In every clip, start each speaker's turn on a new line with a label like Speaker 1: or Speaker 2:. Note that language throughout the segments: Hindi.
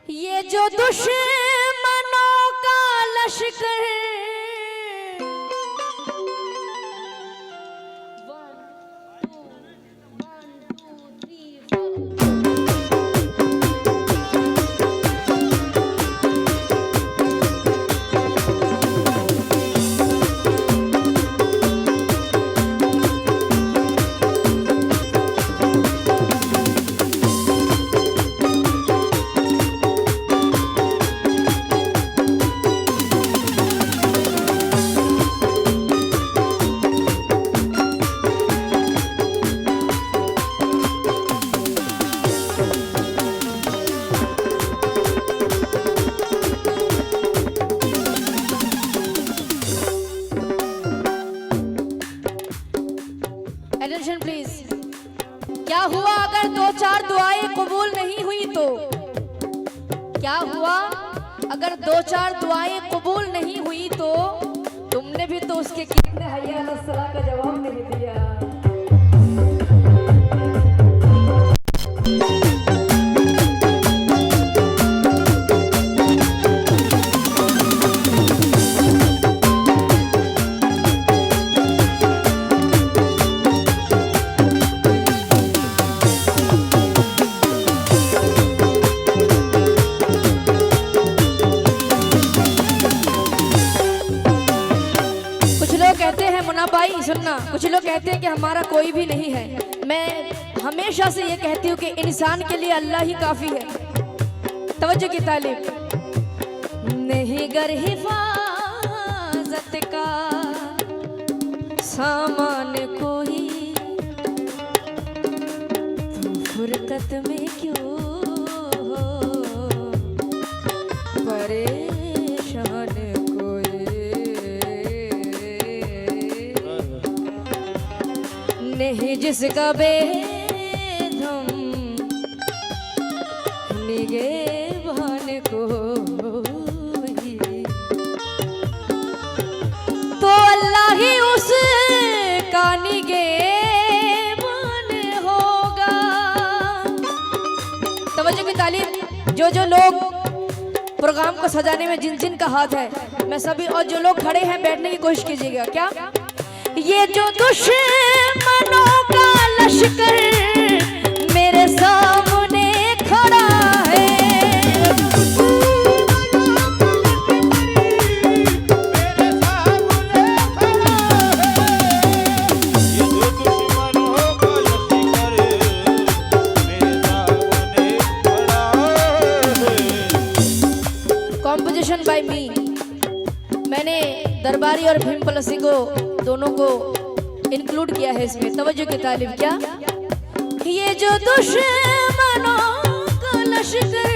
Speaker 1: ये जो दुश्मनों का लश्कर अटेंशन प्लीज। क्या हुआ अगर दो चार दुआएं कबूल नहीं हुई तो? क्या हुआ अगर दो चार दुआएं कबूल नहीं हुई तो? तुमने भी तो उसके कितने हय्या अलैहि सलाम का जवाब नहीं दिया। कहते हैं मुन्ना भाई सुनना, कुछ लोग कहते हैं कि हमारा कोई भी नहीं है। मैं हमेशा से ये कहती हूँ कि इंसान के लिए अल्लाह ही काफी है। तवज्जो की तालीब। नहीं गर हिफाजत का सामान कोई तो फुरकत में क्यों परेशान नहीं जिसका बेधम निगेबान को तो अल्लाह ही उसका निगेबान होगा। तवज्जो की तालीम। जो लोग प्रोग्राम को सजाने में जिन जिन का हाथ है, मैं सभी और जो लोग खड़े हैं बैठने की कोशिश कीजिएगा। क्या ये जो दुश्मनों का लश्कर मेरे सामने खड़ा है, कॉम्पोजिशन बाय मी। मैंने दरबारी और भीम पलसी को दोनों को इंक्लूड किया है इसमें। तवज्जो की तालीब। क्या ये जो दुश्मनों का लश्कर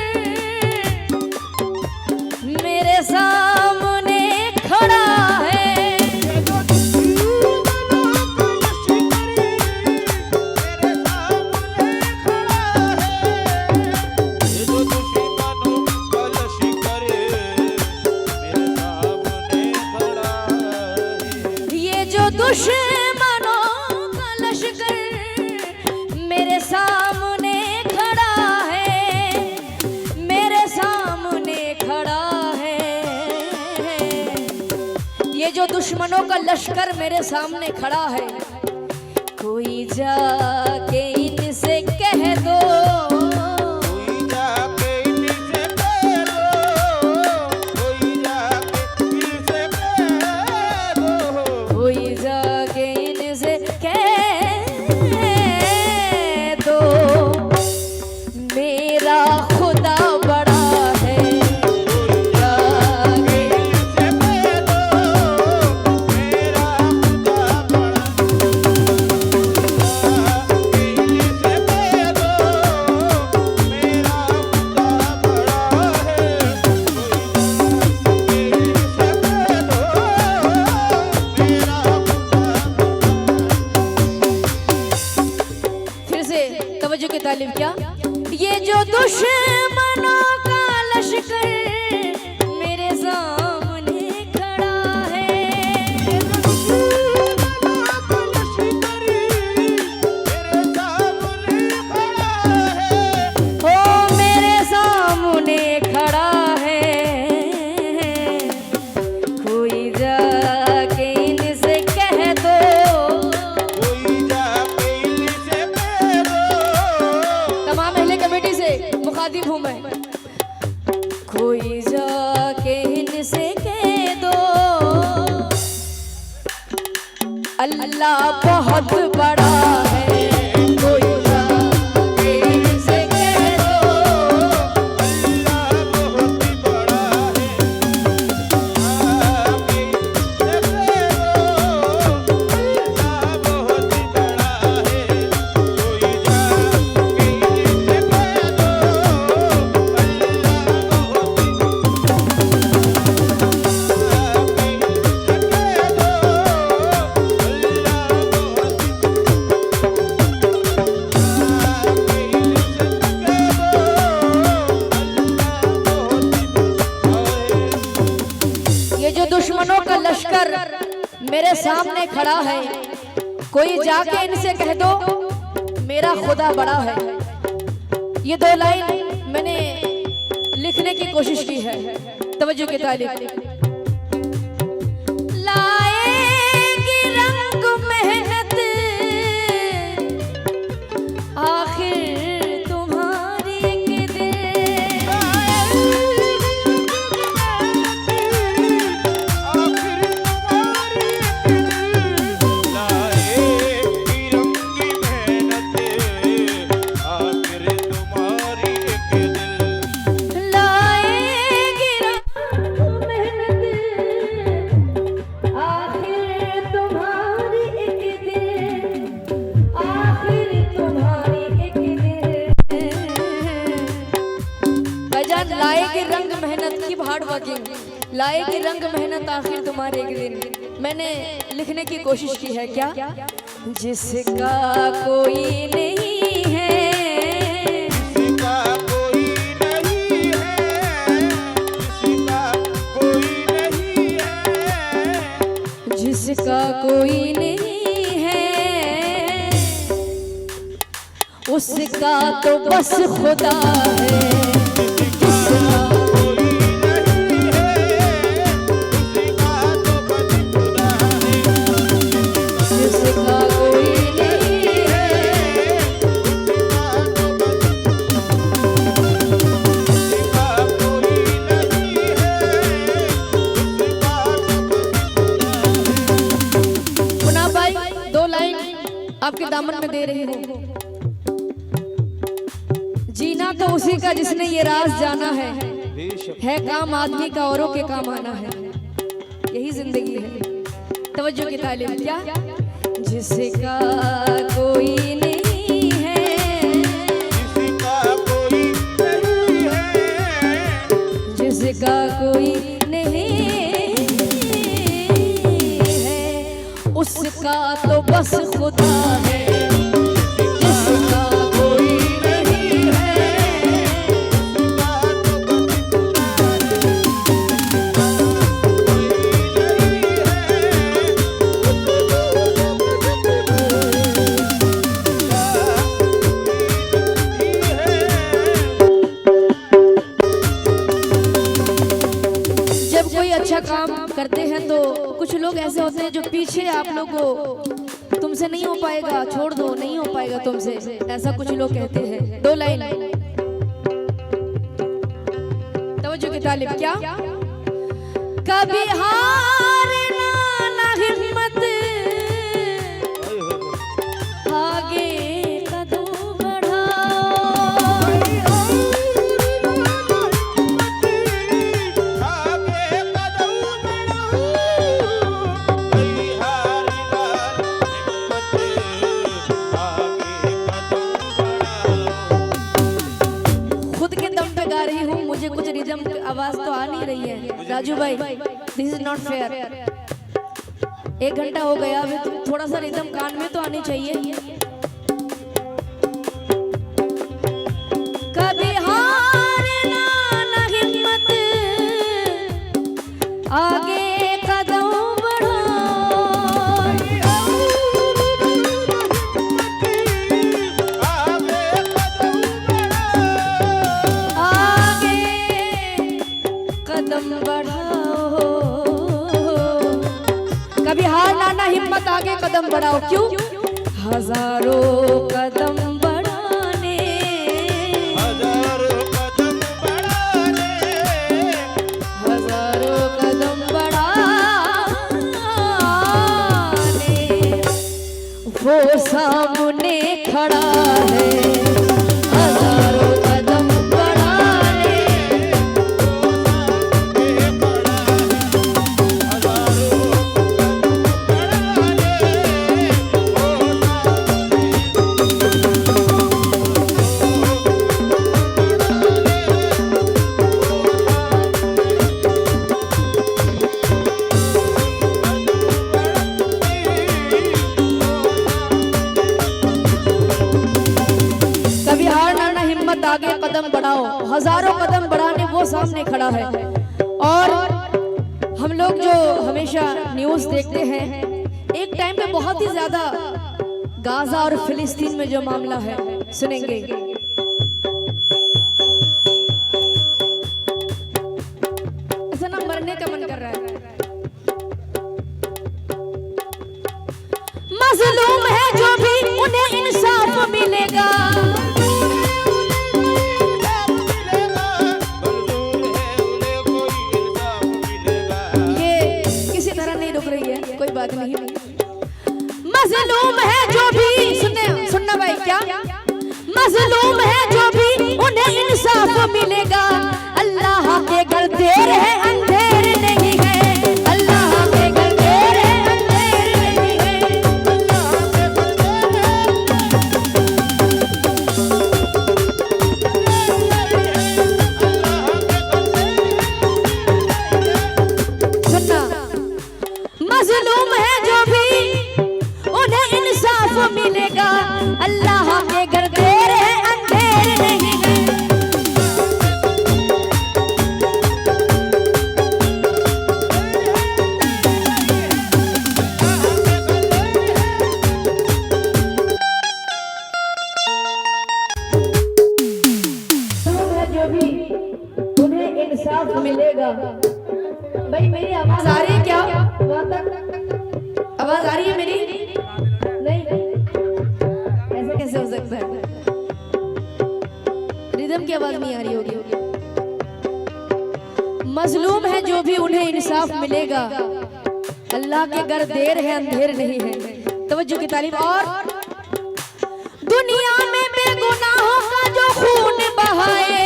Speaker 1: मेरे सामने खड़ा है, दुश्मनों का लश्कर मेरे सामने खड़ा है, मेरे सामने खड़ा है। ये जो दुश्मनों का लश्कर मेरे सामने खड़ा है, कोई जाके इनसे कह दो, मैं, कोई जाके इनसे कह दो अल्लाह बहुत बड़ा है, कोई जाके इनसे कह दो
Speaker 2: अल्लाह बहुत बड़ा है, आके इनसे कह दो अल्लाह बहुत बड़ा है, कोई जाके इनसे कह दो
Speaker 1: ये जो दुश्मनों का लश्कर मेरे सामने खड़ा है, कोई जाके इनसे कह दो मेरा खुदा बड़ा है। ये दो लाइन मैंने लिखने की कोशिश की है, तवज्जो के तालिब। लाएगी रंग मेहनत आखिर तुम्हारी एक दिन, लाएगी रंग मेहनत आखिर तुम्हारी एक दिन, आखिर तुम्हारी एक दिन। भाईजान लाएगी रंग मेहनत की हार्ड वर्किंग, लाएगी रंग मेहनत आखिर तुम्हारे एक दिन, मैंने लिखने की कोशिश की है। क्या जिसका कोई नहीं है, जिसका कोई नहीं है, उसका तो बस खुदा है, जिसका जिसका कोई नहीं है, मुन्ना भाई दो लाइन आपके दामन में दे रही हूँ। जीना तो उसी का जिसने ये राज जाना है काम आदमी का औरों के काम आना है, यही जिंदगी है। तवज्जो की तालीम। क्या जिसका कोई नहीं है, जिसका कोई नहीं है, उसका तो बस खुदा है, जिसका कोई नहीं है, जब कोई अच्छा काम करते हैं तो कुछ लोग ऐसे होते हैं जो पीछे आप लोग को तुमसे नहीं हो पाएगा, छोड़ दो, नहीं हो पाएगा तुमसे, ऐसा कुछ लोग कहते हैं। दो लाइन तवज्जो की तालिब। क्या कभी हारना ना हिम्मत, आगे कदम मुझे कुछ रिदम आवाज तो आ नहीं रही है राजू भाई, दिस इज नॉट फेयर। 1 घंटा हो गया, अभी तो थोड़ा सा रिदम कान में तो आनी चाहिए। कभी हारना ना हिम्मत, आगे कदम कभी हार लाना हिम्मत, आगे कदम बढ़ाओ। क्यों? हजारों कदम बढ़ाने, हजारों कदम हजारों कदम बढ़ाने वो सामने खड़ा है। और हम लोग जो हमेशा न्यूज देखते हैं, एक टाइम पे बहुत ही ज्यादा गाजा और फिलिस्तीन में जो मामला है, सुनेंगे। ऐसा ना मरने का मन कर रहा है। मजलूम है जो भी उन्हें इंसाफ मिलेगा, ये किसी तरह नहीं रुक रही है, कोई बात नहीं। मजलूम है जो भी, सुनना भाई, क्या मजलूम है जो भी उन्हें इंसाफ मिलेगा। अल्लाह के घर देर है अंधेर नहीं है, अल्लाह के घर देर है अंधेर नहीं है। सुनना, मजलूम है जो भी उन्हें इंसाफ मिलेगा। अल्लाह के घर देर है अंधेर नहीं है। जो भी उन्हें इंसाफ मिलेगा। भाई मेरी आवाज आ रही है क्या? वहां तक आवाज आ रही है मेरी? नहीं, ऐसे कैसे हो सकता है? रिदम की आवाज नहीं आ रही होगी। मजलूम है जो भी उन्हें इंसाफ मिलेगा। अल्लाह के घर देर है अंधेर नहीं है। तवज्जो की तारीफ। और दुनिया में बेगुनाहों का जो खून बहाए,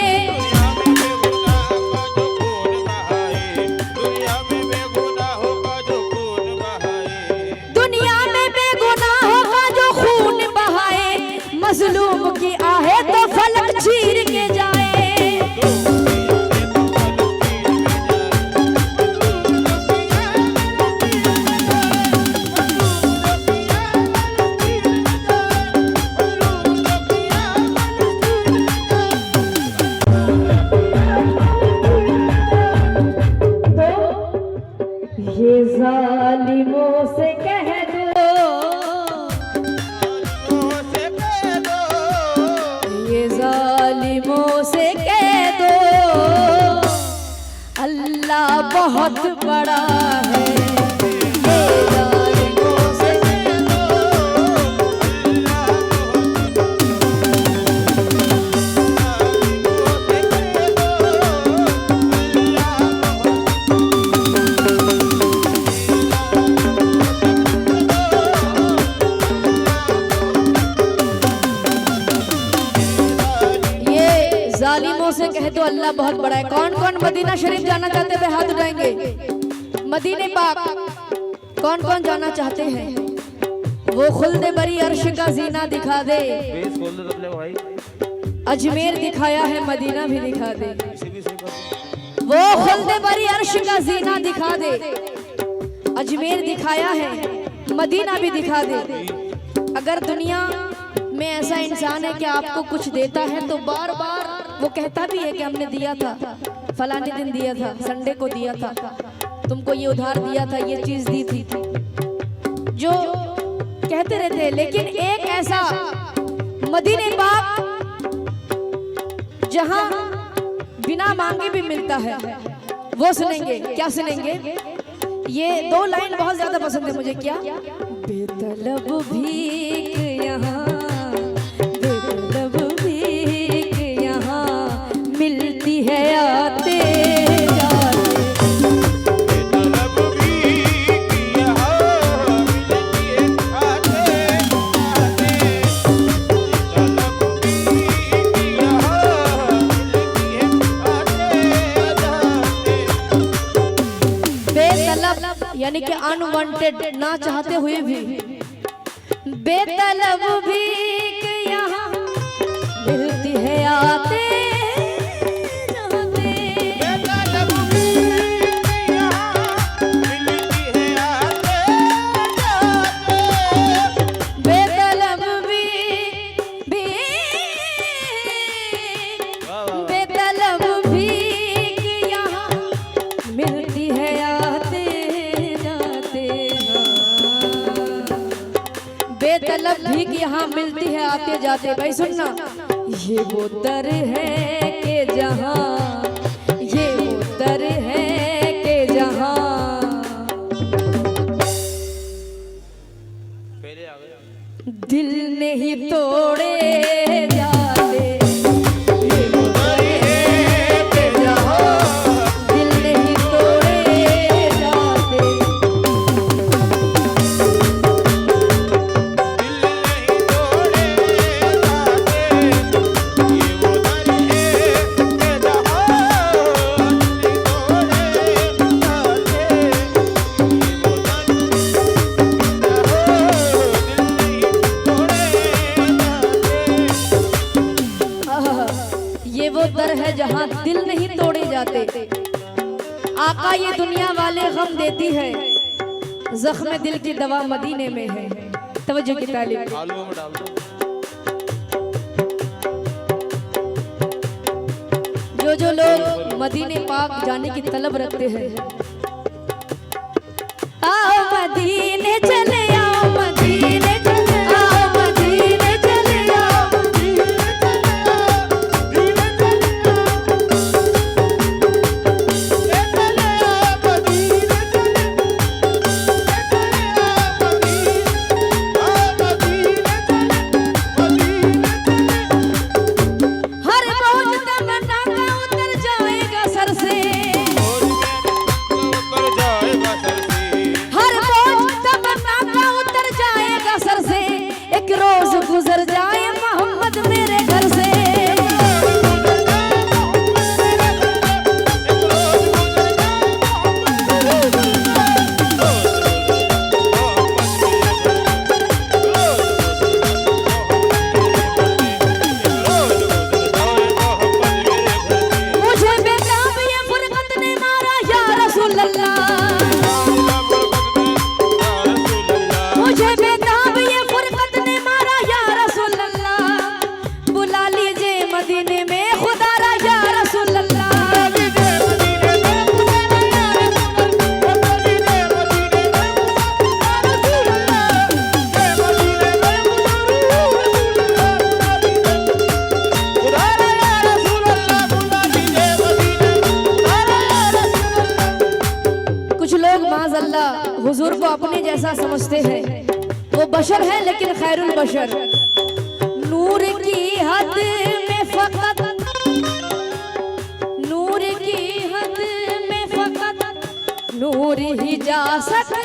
Speaker 1: दुनिया में बेगुनाहों का जो खून बहाए, मजलूम की आहे तो फलक चीर के जाए। ये जालिमों से कह दो, ये जालिमों से कह दो, अल्लाह बहुत बड़ा है। ये जालिमों से कह दो, जालिमों से कह दो अल्लाह बहुत बड़ा है। कौन कौन मदीना शरीफ जाना चाहते थे? हाथ उठाएंगे। मदीने पाक कौन कौन जाना चाहते हैं? वो खुल्दे बरी अर्श का जीना दिखा दे, अजमेर दिखाया है मदीना भी दिखा दे। वो खुल्दे बरी अर्श का जीना दिखा दे, अजमेर दिखाया है मदीना भी दिखा दे। अगर दुनिया में ऐसा इंसान है कि आपको कुछ देता है तो बार बार वो कहता भी है कि हमने दिया था, फलाने दिन दिया था, संडे को दिया था, तुमको ये उधार दिया था, ये चीज दी थी, जो कहते रहते हैं। लेकिन एक ऐसा मदीने पाक जहां बिना मांगे भी मिलता है, वो सुनेंगे। क्या सुनेंगे? ये दो लाइन बहुत ज्यादा पसंद है मुझे। क्या? बेतलब भीख यहाँ, बेतलब भीख यहाँ मिलती है आते जाते,
Speaker 2: बेतलब भीख यहाँ मिलती है आते जाते, बेतलब भीख यहाँ मिलती है आते जाते।
Speaker 1: बेतलब यानी कि अनवांटेड, ना चाहते हुए भी। बेतलब भीख यहाँ मिलती है आते जाते,
Speaker 2: बेतलब भीख यहाँ मिलती है आते जाते,
Speaker 1: बेतलब भीख, बेतलब यहाँ मिलती है आते जाते। भाई सुनना, ये वो दर है कि जहाँ, ये वो दर है कि जहाँ
Speaker 2: पहले आ गया
Speaker 1: दिल नहीं तोड़े जाते। ये वो दर है कि जहाँ दिल नहीं तोड़े जाते। ये वो दर है जहाँ दिल नहीं तोड़े जाते। आका ये दुनिया वाले गम देती है, जख्म दिल की दवा मदीने में है। तवज्जो की तालीम।
Speaker 2: आलू में डाल दो।
Speaker 1: जो लोग मदीने पाक जाने की तलब रखते हैं, आओ मदीने चले, आओ मदीने चले, आओ मदीने चले, आओ मदीने हर बोझ तमन्ना का उतर जाएगा सर से, हर बोझ तमन्ना का उतर जाएगा सर से। एक रोज गुजर जाए मोहम्मद मेरे घर से। मुझे बेताब ये फुरकत ने मारा या रसूल अल्लाह, मुझे बेताब ये फुरकत ने मारा या रसूल अल्लाह। बुला लीजिए मदीने में खुदा रा या रसूल अल्लाह। कुछ लोग माज़अल्लाह हुजूर को अपने जैसा समझते हैं। वो बशर है लेकिन खैरुल बशर। नूर की हद में फकत, नूर की हद में फकत नूर ही जा सकता।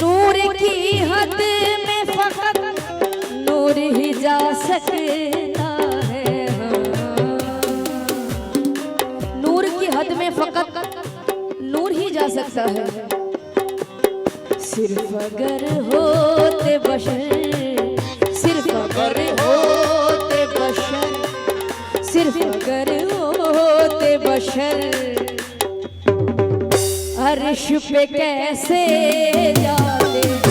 Speaker 1: नूर की हद में फकत नूर ही जा सकता है। नूर की हद में फकत नूर ही जा सकता है। सिर्फ अगर होते बशर, सिर्फ अगर होते बशर, सिर्फ अगर होते बशर, अर्श पे कैसे जाते।